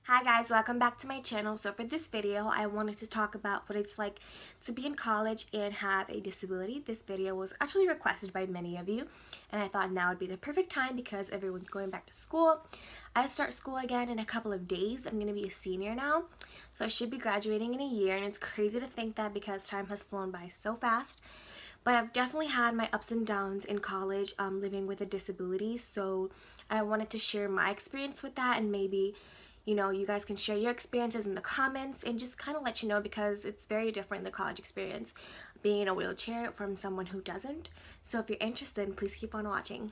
Hi guys, welcome back to my channel. So for this video, I wanted to talk about what it's like to be in college and have a disability. This video was actually requested by many of you, and I thought now would be the perfect time because everyone's going back to school. I start school again in a couple of days. I'm going to be a senior now, so I should be graduating in a year, and it's crazy to think that because time has flown by so fast. But I've definitely had my ups and downs in college living with a disability, so I wanted to share my experience with that, and maybe you guys can share your experiences in the comments and just kind of let you know, because it's very different, the college experience, being in a wheelchair from someone who doesn't. So if you're interested, please keep on watching.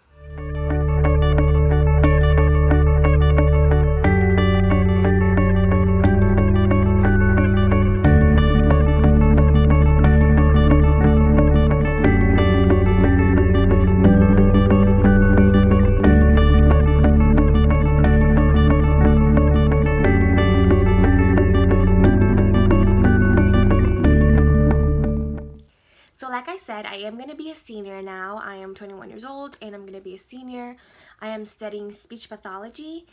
So like I said, I am going to be a senior now. I am 21 years old and I'm going to be a senior. I am studying speech pathology.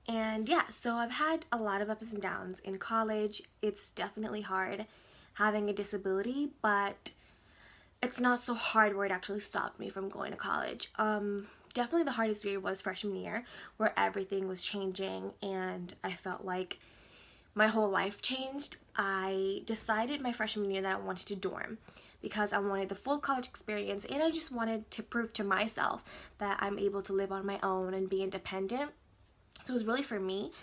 And yeah, so I've had a lot of ups and downs in college. It's definitely hard having a disability, but it's not so hard where it actually stopped me from going to college. Definitely the hardest year was freshman year, where everything was changing and I felt like my whole life changed. I decided my freshman year that I wanted to dorm because I wanted the full college experience, and I just wanted to prove to myself that I'm able to live on my own and be independent. So it was really for me,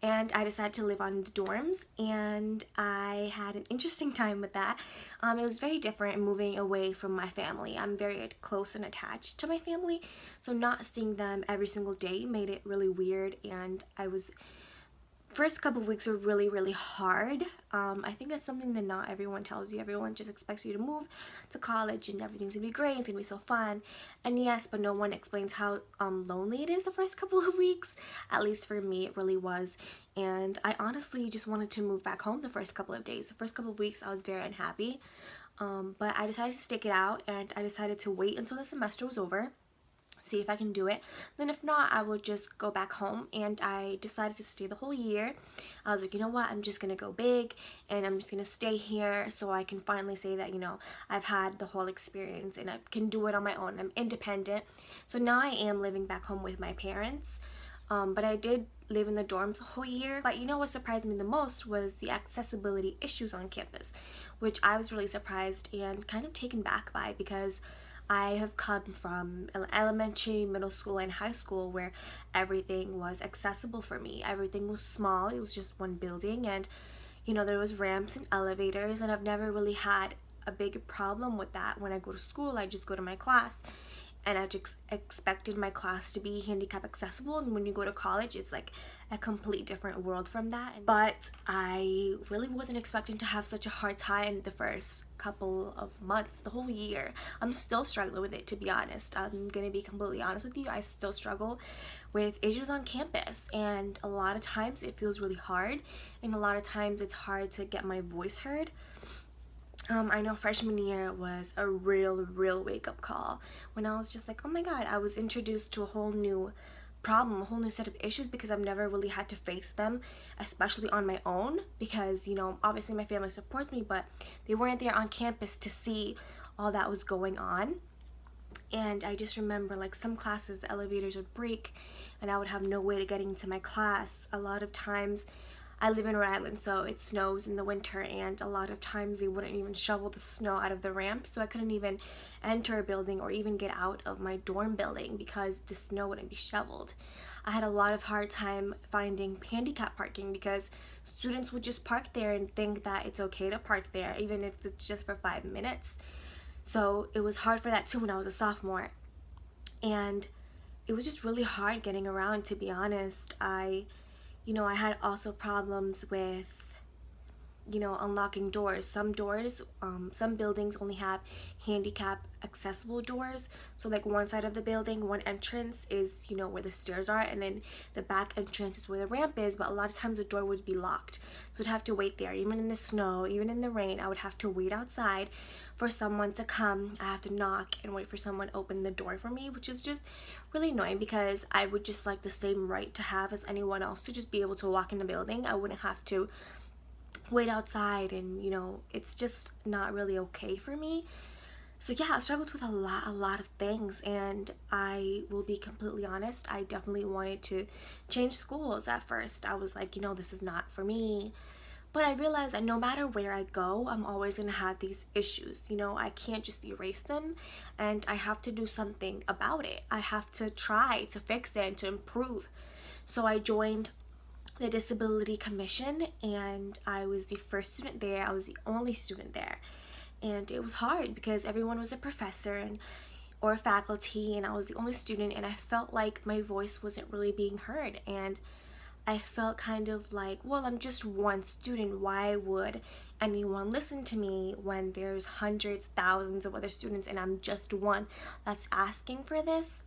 and I decided to live on the dorms, and I had an interesting time with that. It was very different moving away from my family. I'm very close and attached to my family, so not seeing them every single day made it really weird, and first couple of weeks were really hard. I think that's something that not everyone tells you. Everyone just expects you to move to college and everything's gonna be great, it's gonna be so fun. And yes, but no one explains how lonely it is the first couple of weeks. At least for me, it really was. And I honestly just wanted to move back home the first couple of days. The first couple of weeks I was very unhappy. But I decided to stick it out, and I decided to wait until the semester was over, see if I can do it. Then if not, I will just go back home, and I decided to stay the whole year. I was like, you know what, I'm just gonna go big and I'm just gonna stay here so I can finally say that, I've had the whole experience and I can do it on my own. I'm independent. So now I am living back home with my parents. But I did live in the dorms a whole year. But you know what surprised me the most was the accessibility issues on campus, which I was really surprised and kind of taken back by, because I have come from elementary, middle school, and high school where everything was accessible for me. Everything was small. It was just one building, and there was ramps and elevators, and I've never really had a big problem with that. When I go to school, I just go to my class, and I just expected my class to be handicap accessible, and when you go to college, it's like a complete different world from that. But I really wasn't expecting to have such a hard time the first couple of months, the whole year. I'm still struggling with it, to be honest. I'm gonna be completely honest with you. I still struggle with issues on campus, and a lot of times it feels really hard, and a lot of times it's hard to get my voice heard. I know freshman year was a real wake-up call, when I was just like, oh my god, I was introduced to a whole new problem, a whole new set of issues, because I've never really had to face them, especially on my own, because obviously my family supports me, but they weren't there on campus to see all that was going on. And I just remember, like, some classes the elevators would break and I would have no way to get into my class. A lot of times, I live in Rhode Island, so it snows in the winter, and a lot of times they wouldn't even shovel the snow out of the ramps, so I couldn't even enter a building or even get out of my dorm building because the snow wouldn't be shoveled. I had a lot of hard time finding handicap parking because students would just park there and think that it's okay to park there, even if it's just for 5 minutes. So it was hard for that too when I was a sophomore, and it was just really hard getting around, to be honest. I had also problems with unlocking doors. Some doors, some buildings only have handicap accessible doors. So like one side of the building, one entrance is, where the stairs are, and then the back entrance is where the ramp is. But a lot of times the door would be locked. So I'd have to wait there. Even in the snow, even in the rain, I would have to wait outside for someone to come. I have to knock and wait for someone to open the door for me, which is just really annoying because I would just like the same right to have as anyone else to just be able to walk in the building. I wouldn't have to wait outside, and it's just not really okay for me. So yeah, I struggled with a lot of things, and I will be completely honest, I definitely wanted to change schools at first. I was like, this is not for me. But I realized that no matter where I go, I'm always gonna have these issues. I can't just erase them, and I have to do something about it. I have to try to fix it and to improve. So I joined the Disability Commission, and I was the first student there. I was the only student there, and it was hard because everyone was a professor or faculty, and I was the only student, and I felt like my voice wasn't really being heard. And I felt kind of like, well, I'm just one student. Why would anyone listen to me when there's hundreds, thousands of other students, and I'm just one that's asking for this?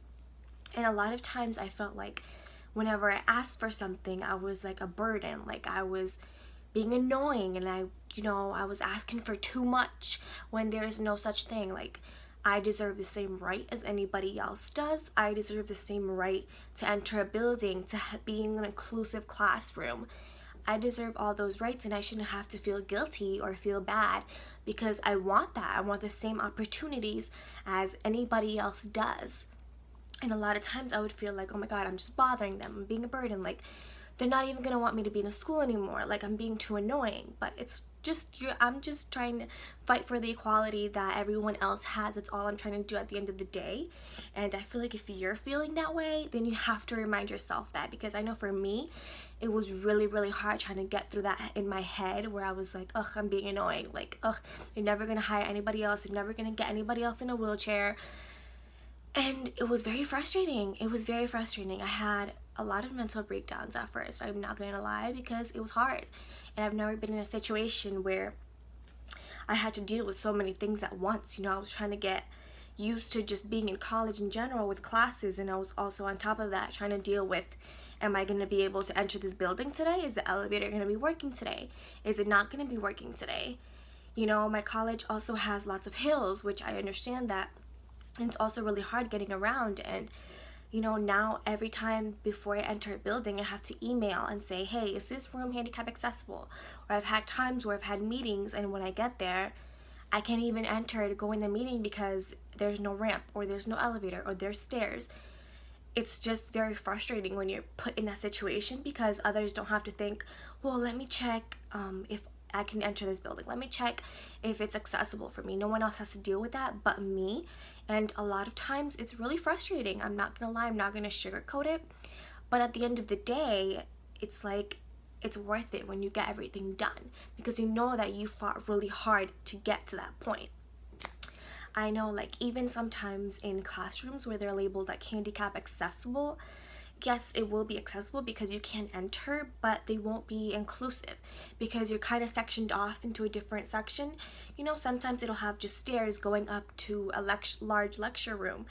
And a lot of times I felt like whenever I asked for something, I was like a burden, like I was being annoying, and I was asking for too much when there's no such thing. Like, I deserve the same right as anybody else does. I deserve the same right to enter a building, to be in an inclusive classroom. I deserve all those rights, and I shouldn't have to feel guilty or feel bad because I want that. I want the same opportunities as anybody else does. And a lot of times I would feel like, oh my god, I'm just bothering them, I'm being a burden, like they're not even gonna want me to be in a school anymore, like I'm being too annoying. But it's just I'm just trying to fight for the equality that everyone else has. That's all I'm trying to do at the end of the day. And I feel like if you're feeling that way, then you have to remind yourself that, because I know for me it was really hard trying to get through that in my head, where I was like, ugh, I'm being annoying, like, ugh, you're never gonna hire anybody else, you're never gonna get anybody else in a wheelchair. And it was very frustrating. It was very frustrating. I had a lot of mental breakdowns at first, I'm not going to lie, because it was hard. And I've never been in a situation where I had to deal with so many things at once. I was trying to get used to just being in college in general with classes, and I was also on top of that trying to deal with, am I going to be able to enter this building today? Is the elevator going to be working today? Is it not going to be working today? My college also has lots of hills, which I understand that. And it's also really hard getting around. And now every time before I enter a building, I have to email and say, hey, is this room handicap accessible? Or I've had times where I've had meetings, and when I get there, I can't even enter to go in the meeting because there's no ramp, or there's no elevator, or there's stairs. It's just very frustrating when you're put in that situation, because others don't have to think, well, let me check if I can enter this building. Let me check if it's accessible for me. No one else has to deal with that but me. And a lot of times it's really frustrating. I'm not gonna lie, I'm not gonna sugarcoat it. But at the end of the day, it's like, it's worth it when you get everything done, because you know that you fought really hard to get to that point. I know, like, even sometimes in classrooms where they're labeled like handicap accessible, yes, it will be accessible because you can enter, but they won't be inclusive because you're kind of sectioned off into a different section. Sometimes it'll have just stairs going up to a large lecture room,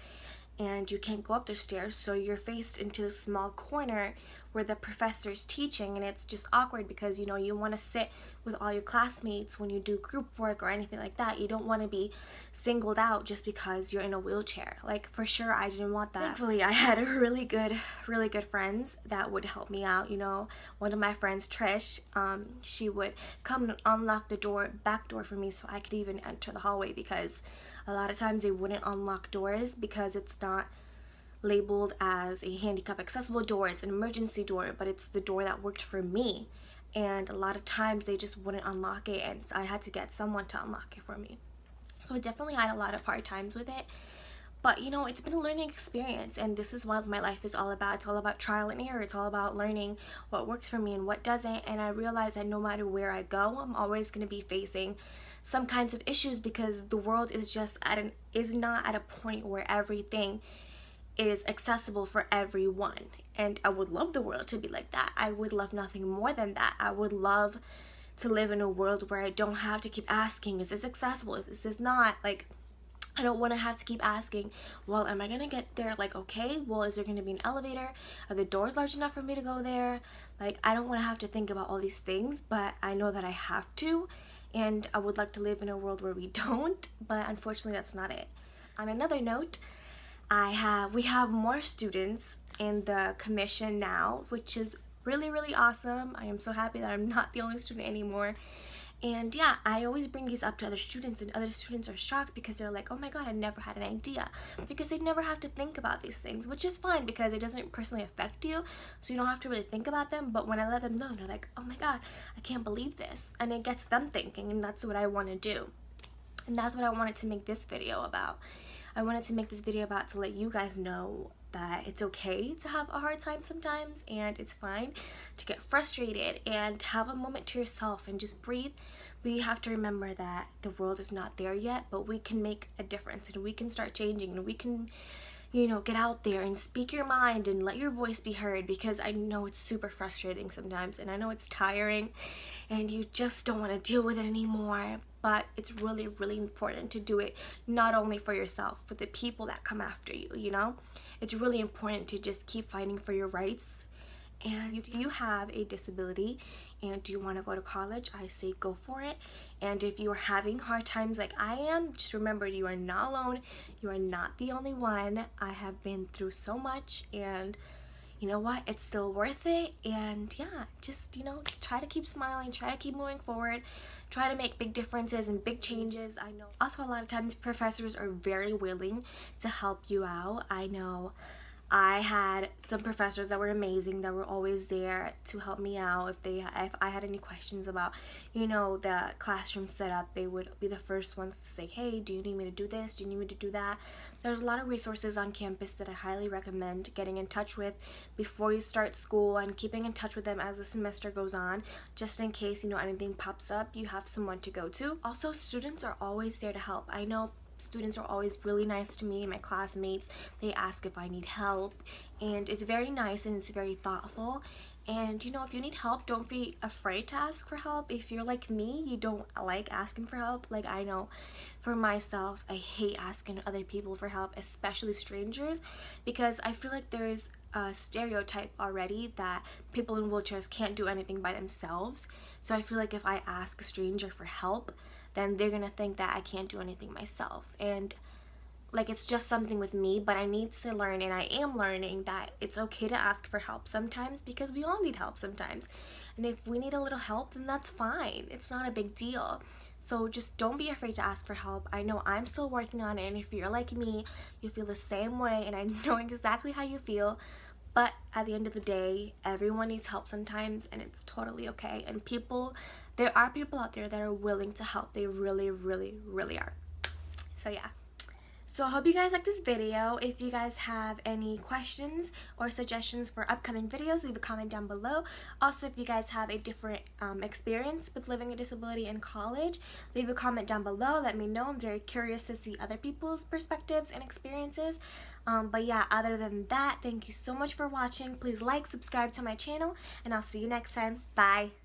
and you can't go up the stairs, so you're faced into a small corner where the professor's teaching, and it's just awkward because you want to sit with all your classmates when you do group work or anything like that. You don't want to be singled out just because you're in a wheelchair. Like, for sure, I didn't want that. Thankfully, I had really good friends that would help me out. One of my friends, Trish, she would come and unlock the back door for me so I could even enter the hallway, because a lot of times they wouldn't unlock doors because it's not labeled as a handicap accessible door. It's an emergency door, but it's the door that worked for me. And a lot of times they just wouldn't unlock it, and so I had to get someone to unlock it for me. So I definitely had a lot of hard times with it. But it's been a learning experience, and this is what my life is all about. It's all about trial and error. It's all about learning what works for me and what doesn't. And I realize that no matter where I go, I'm always going to be facing some kinds of issues, because the world is not at a point where everything is accessible for everyone. And I would love the world to be like that. I would love nothing more than that. I would love to live in a world where I don't have to keep asking, is this accessible, is this not, like, I don't want to have to keep asking, well, am I going to get there, like, okay, well, is there going to be an elevator, are the doors large enough for me to go there? Like, I don't want to have to think about all these things, but I know that I have to, and I would like to live in a world where we don't, but unfortunately that's not it. On another note, we have more students in the commission now, which is really, really awesome. I am so happy that I'm not the only student anymore. And yeah, I always bring these up to other students, and other students are shocked because they're like, oh my god, I never had an idea, because they never have to think about these things, which is fine because it doesn't personally affect you, so you don't have to really think about them. But when I let them know, they're like, oh my god, I can't believe this, and it gets them thinking, and that's what I want to do. And that's what I wanted to make this video about. I wanted to make this video about to let you guys know that it's okay to have a hard time sometimes, and it's fine to get frustrated and have a moment to yourself and just breathe. But you have to remember that the world is not there yet, but we can make a difference, and we can start changing, and we can, you know, get out there and speak your mind and let your voice be heard, because I know it's super frustrating sometimes, and I know it's tiring and you just don't want to deal with it anymore. But it's really, really important to do it, not only for yourself, but the people that come after you, you know? It's really important to just keep fighting for your rights. And if you have a disability and you want to go to college, I say go for it. And if you are having hard times like I am, just remember you are not alone. You are not the only one. I have been through so much, and you know what, it's still worth it. And yeah, just, you know, try to keep smiling, try to keep moving forward, try to make big differences and big changes. I know also a lot of times professors are very willing to help you out. I know I had some professors that were amazing, that were always there to help me out. If I had any questions about, you know, the classroom setup, they would be the first ones to say, hey, do you need me to do this? Do you need me to do that? There's a lot of resources on campus that I highly recommend getting in touch with before you start school, and keeping in touch with them as the semester goes on, just in case, you know, anything pops up, you have someone to go to. Also, students are always there to help. I know students are always really nice to me, my classmates. They ask if I need help, and it's very nice and it's very thoughtful. And you know, if you need help, don't be afraid to ask for help. If you're like me, you don't like asking for help. Like, I know for myself, I hate asking other people for help, especially strangers, because I feel like there's a stereotype already that people in wheelchairs can't do anything by themselves. So I feel like if I ask a stranger for help, then they're gonna think that I can't do anything myself. And like, it's just something with me, but I need to learn, and I am learning, that it's okay to ask for help sometimes, because we all need help sometimes. And if we need a little help, then that's fine. It's not a big deal. So just don't be afraid to ask for help. I know I'm still working on it, and if you're like me, you feel the same way, and I know exactly how you feel. But at the end of the day, everyone needs help sometimes, and it's totally okay. And there are people out there that are willing to help. They really, really, really are. So yeah. So I hope you guys like this video. If you guys have any questions or suggestions for upcoming videos, leave a comment down below. Also, if you guys have a different experience with living a disability in college, leave a comment down below. Let me know. I'm very curious to see other people's perspectives and experiences. But yeah, other than that, thank you so much for watching. Please like, subscribe to my channel, and I'll see you next time. Bye!